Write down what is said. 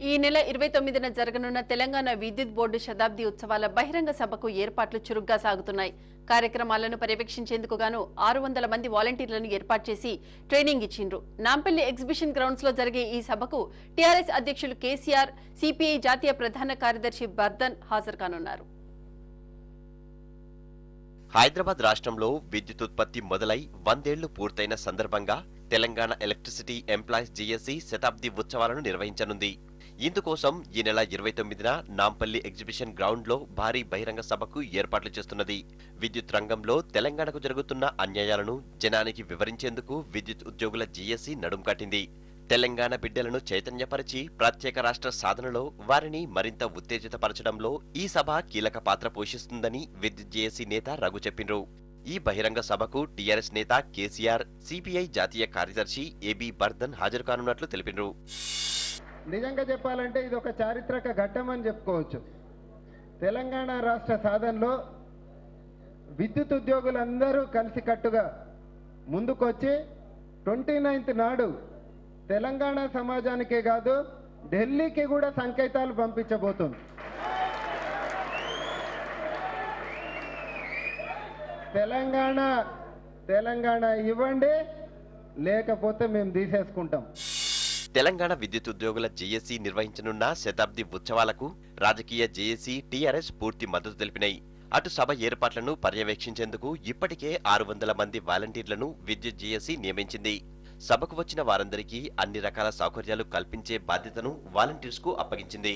ఈ నెల 29న జరగనున్న తెలంగాణ విద్యుత్ బోర్డు శతాబ్ది ఉత్సవాల బహిరంగ సభకు ఏర్పాట్లు చురుగ్గా సాగుతున్నాయి. కార్యక్రమాలను పర్యవేక్షించేందుకు గాను 600 మంది వాలంటీర్లను ఏర్పాటు చేసి ట్రైనింగ్ ఇచ్చిండ్రు. నాంపల్లి ఎగ్జిబిషన్ గ్రౌండ్స్ లో జరిగే ఈ సభకు టీఆర్ఎస్ అధ్యక్షులు కేసీఆర్, సిపిఐ జాతీయ ప్రధాన కార్యదర్శి బర్దన్ హాజరు కానున్నారు. హైదరాబాద్ రాష్ట్రంలో విద్యుత్ ఉత్పత్తి మొదలై 100 ఏళ్లు పూర్తయిన సందర్భంగా తెలంగాణ ఎలక్ట్రిసిటీ ఎంప్లాయీస్ జీఎస్సీ శతాబ్ది ఉత్సవాలను నిర్వహించనుంది. ఇందుకోసం ఈ నెల 29న నాంపల్లి ఎగ్జిబిషన్ గ్రౌండ్ లో భారీ బహిరంగ సభకు ఏర్పాట్లు చేస్తున్నది. విద్యుత్ రంగంలో తెలంగాణకు జరుగుతున్న అన్యాయాలను జనానికి వివరించేందుకు విద్యుత్ ఉద్యోగుల జీఎస్సీ నడుం కట్టింది. తెలంగాణ బిడ్డలను చైతన్యపరిచి ప్రత్యేక రాష్ట్ర సాధనలో వారిని మరింత ఉత్తేజితపరచడంలో ఈ సభ కీలక పాత్ర పోషిస్తుందని విద్యుత్ జేఏసీ నేత రఘు చెప్పిండ్రు. ఈ బహిరంగ సభకు టీఆర్ఎస్ నేత కేసీఆర్, సిపిఐ జాతీయ కార్యదర్శి ఏబీ బర్దన్ హాజరు కానున్నట్లు తెలిపిండ్రు. నిజంగా చెప్పాలంటే ఇది ఒక చారిత్రక ఘట్టం అని చెప్పుకోవచ్చు. తెలంగాణ రాష్ట్ర సాధనలో విద్యుత్ ఉద్యోగులందరూ కలిసికట్టుగా ముందుకొచ్చి 29th నాడు తెలంగాణ సమాజానికే కాదు ఢిల్లీకి కూడా సంకేతాలు పంపించబోతుంది. తెలంగాణ ఇవ్వండి, లేకపోతే మేము తీసేసుకుంటాం. తెలంగాణ విద్యుత్ ఉద్యోగుల జేఏసీ నిర్వహించనున్న శతాబ్ది ఉత్సవాలకు రాజకీయ జేఏసీ, టీఆర్ఎస్ పూర్తి మద్దతు తెలిపినాయి. అటు సభ ఏర్పాట్లను పర్యవేక్షించేందుకు ఇప్పటికే 600 మంది వాలంటీర్లను విద్యుత్ జేఏసీ నియమించింది. సభకు వచ్చిన వారందరికీ అన్ని రకాల సౌకర్యాలు కల్పించే బాధ్యతను వాలంటీర్స్ కు అప్పగించింది.